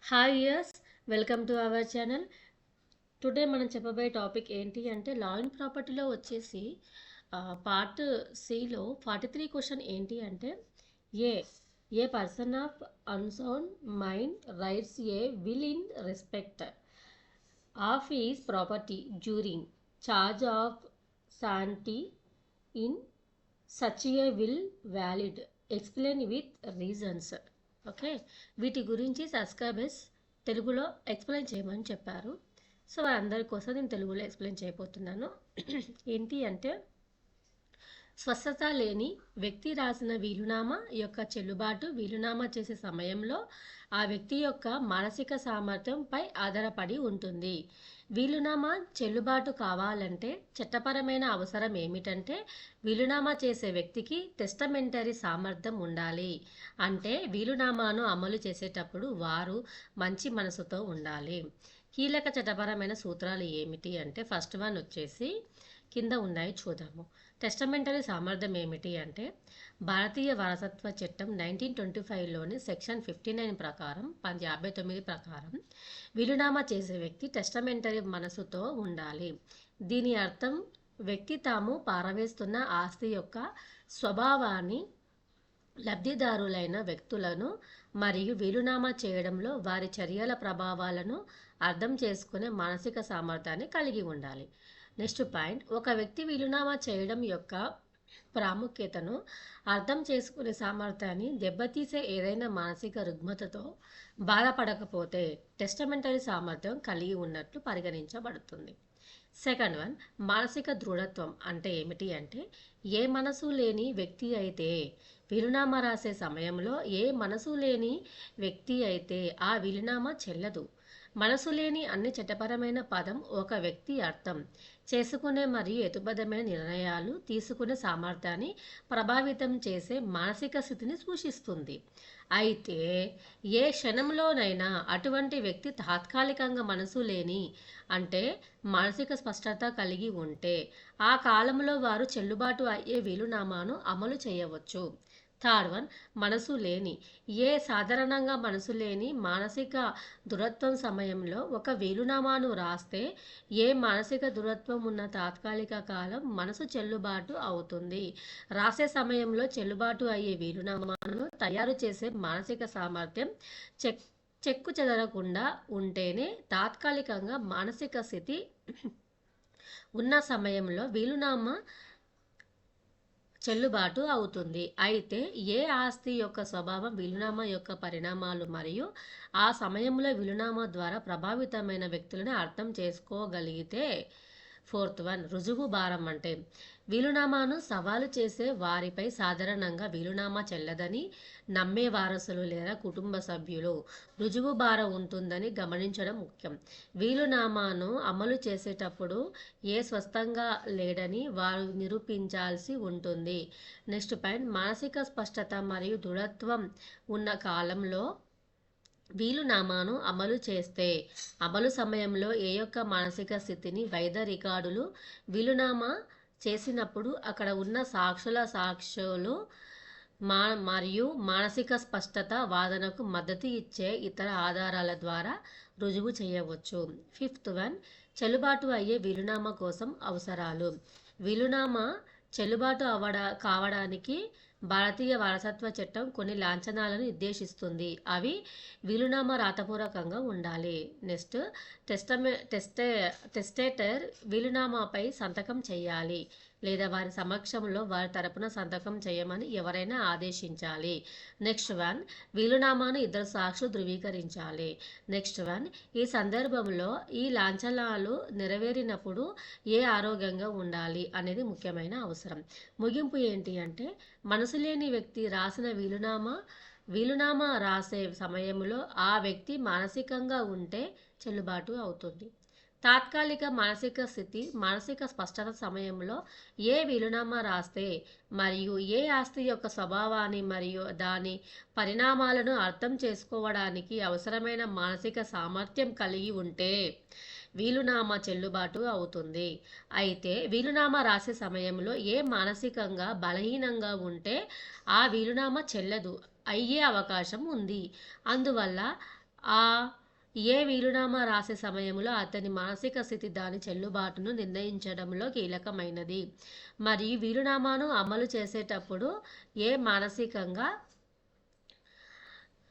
Hi yes, welcome to our channel. Today మనం చెప్పబోయే topic ఏంటి అంటే లా అండ్ ప్రాపర్టీలో వచ్చేసి పార్ట్ సిలో 43 క్వశ్చన్ ఏంటి అంటే a a person of unsound mind writes a will in respect of his property during charge of sanity in such a will valid explain with reasons. Okay, వీటి గురించి subscribers తెలుగులో explain చేయమని చెప్పారు. So వారందరి కోసం నేను తెలుగులో ఎక్స్ప్లెయిన్ చేయబోతున్నాను. ఏంటి అంటే స్వస్థత లేని వ్యక్తి రాసిన వీలునామా యొక్క చెల్లుబాటు వీలునామా చేసే సమయంలో ఆ వ్యక్తి యొక్క మానసిక సామర్థ్యంపై ఆధారపడి ఉంటుంది. వీలునామా చెల్లుబాటు కావాలంటే చట్టపరమైన అవసరం ఏమిటంటే వీలునామా చేసే వ్యక్తికి టెస్టమెంటరీ సామర్థ్యం ఉండాలి. అంటే వీలునామాను అమలు చేసేటప్పుడు వారు మంచి మనసుతో ఉండాలి. కీలక చట్టపరమైన సూత్రాలు ఏమిటి అంటే ఫస్ట్ వన్ వచ్చేసి కింద ఉన్నాయి చూద్దాము. టెస్టమెంటరీ సామర్థ్యం ఏమిటి అంటే భారతీయ వారసత్వ చట్టం 1925లోని సెక్షన్ 59 ప్రకారం 59 ప్రకారం వీలునామా చేసే వ్యక్తి టెస్టమెంటరీ మనసుతో ఉండాలి. దీని అర్థం వ్యక్తి తాము పారవేస్తున్న ఆస్తి యొక్క స్వభావాన్ని, లబ్ధిదారులైన వ్యక్తులను మరియు వీలునామా చేయడంలో వారి చర్యల ప్రభావాలను అర్థం చేసుకునే మానసిక సామర్థ్యాన్ని కలిగి ఉండాలి. నెక్స్ట్ పాయింట్, ఒక వ్యక్తి వీలునామా చేయడం యొక్క ప్రాముఖ్యతను అర్థం చేసుకునే సామర్థ్యాన్ని దెబ్బతీసే ఏదైనా మానసిక రుగ్మతతో బాధపడకపోతే టెస్టమెంటరీ సామర్థ్యం కలిగి ఉన్నట్లు పరిగణించబడుతుంది. సెకండ్ వన్, మానసిక దృఢత్వం అంటే ఏమిటి అంటే ఏ మనసు లేని వ్యక్తి అయితే వీలునామా రాసే సమయంలో ఏ మనసు లేని వ్యక్తి అయితే ఆ వీలునామా చెల్లదు. మనసు లేని అన్ని చట్టపరమైన పదం ఒక వ్యక్తి అర్థం చేసుకునే మరియు హేతుబద్ధమైన నిర్ణయాలు తీసుకునే సామర్థ్యాన్ని ప్రభావితం చేసే మానసిక స్థితిని సూచిస్తుంది. అయితే ఏ క్షణంలోనైనా అటువంటి వ్యక్తి తాత్కాలికంగా మనసు లేని అంటే మానసిక స్పష్టత కలిగి ఉంటే ఆ కాలంలో వారు చెల్లుబాటు అయ్యే వీలునామాను అమలు చేయవచ్చు. థర్డ్ వన్, మనసు లేని ఏ సాధారణంగా మనసు లేని మానసిక దృఢత్వం సమయంలో ఒక వీలునామాను రాస్తే ఏ మానసిక దృఢత్వం ఉన్న తాత్కాలిక కాలం మనసు చెల్లుబాటు అవుతుంది. రాసే సమయంలో చెల్లుబాటు అయ్యే వీలునామాను తయారు చేసే మానసిక సామర్థ్యం చెక్కు చెదరకుండా ఉంటేనే తాత్కాలికంగా మానసిక స్థితి ఉన్న సమయంలో వీలునామా చెల్లుబాటు అవుతుంది. అయితే ఏ ఆస్తి యొక్క స్వభావం వీలునామా యొక్క పరిణామాలు మరియు ఆ సమయంలో వీలునామా ద్వారా ప్రభావితమైన వ్యక్తులను అర్థం చేసుకోగలిగితే. ఫోర్త్ వన్, రుజువు భారం అంటే వీలునామాను సవాలు చేసే వారిపై సాధారణంగా వీలునామా చెల్లదని నమ్మే వారసులు లేదా కుటుంబ సభ్యులు రుజువు భారం ఉంటుందని గమనించడం ముఖ్యం. వీలునామాను అమలు చేసేటప్పుడు ఏ స్వస్థంగా లేడని వారు నిరూపించాల్సి ఉంటుంది. నెక్స్ట్ పాయింట్, మానసిక స్పష్టత మరియు దృఢత్వం ఉన్న కాలంలో వీలునామాను అమలు చేస్తే అమలు సమయంలో ఏ యొక్క మానసిక స్థితిని వైద్య రికార్డులు వీలునామా చేసినప్పుడు అక్కడ ఉన్న సాక్షులు మరియు మానసిక స్పష్టత వాదనకు మద్దతు ఇచ్చే ఇతర ఆధారాల ద్వారా రుజువు చేయవచ్చు. ఫిఫ్త్ వన్, చెల్లుబాటు అయ్యే వీలునామా కోసం అవసరాలు. వీలునామా చెల్లుబాటు కావడానికి భారతీయ వారసత్వ చట్టం కొన్ని లాంఛనాలను నిర్దేశిస్తుంది. అవి వీలునామా రాతపూర్వకంగా ఉండాలి. నెక్స్ట్, టెస్టేటర్ వీలునామాపై సంతకం చేయాలి లేదా వారి సమక్షంలో వారి తరపున సంతకం చేయమని ఎవరైనా ఆదేశించాలి. నెక్స్ట్ వన్, వీలునామాను ఇద్దరు సాక్షులు ధృవీకరించాలి. నెక్స్ట్ వన్, ఈ సందర్భంలో ఈ లాంఛనాలు నెరవేరినప్పుడు ఏ ఆరోగ్యంగా ఉండాలి అనేది ముఖ్యమైన అవసరం. ముగింపు ఏంటి అంటే మనసు లేని వ్యక్తి రాసిన వీలునామా రాసే సమయంలో ఆ వ్యక్తి మానసికంగా ఉంటే చెల్లుబాటు అవుతుంది. తాత్కాలిక మానసిక స్థితి మానసిక స్పష్టత సమయంలో ఏ వీలునామా రాస్తే మరియు ఏ ఆస్తి యొక్క స్వభావాన్ని మరియు దాని పరిణామాలను అర్థం చేసుకోవడానికి అవసరమైన మానసిక సామర్థ్యం కలిగి ఉంటే వీలునామా చెల్లుబాటు అవుతుంది. అయితే వీలునామా రాసే సమయంలో ఏ మానసికంగా బలహీనంగా ఉంటే ఆ వీలునామా చెల్లదు అయ్యే అవకాశం ఉంది. అందువల్ల ఆ ఏ వీలునామా రాసే సమయంలో అతని మానసిక స్థితి దాని చెల్లుబాటును నిర్ణయించడంలో కీలకమైనది. మరియు వీలునామాను అమలు చేసేటప్పుడు ఏ మానసికంగా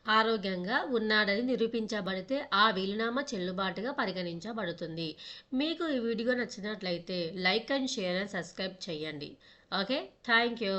ఆరోగ్యంగా ఉన్నాడని నిరూపించబడితే ఆ వీలునామా చెల్లుబాటుగా పరిగణించబడుతుంది. మీకు ఈ వీడియో నచ్చినట్లయితే like and share and subscribe చేయండి. Okay, thank you.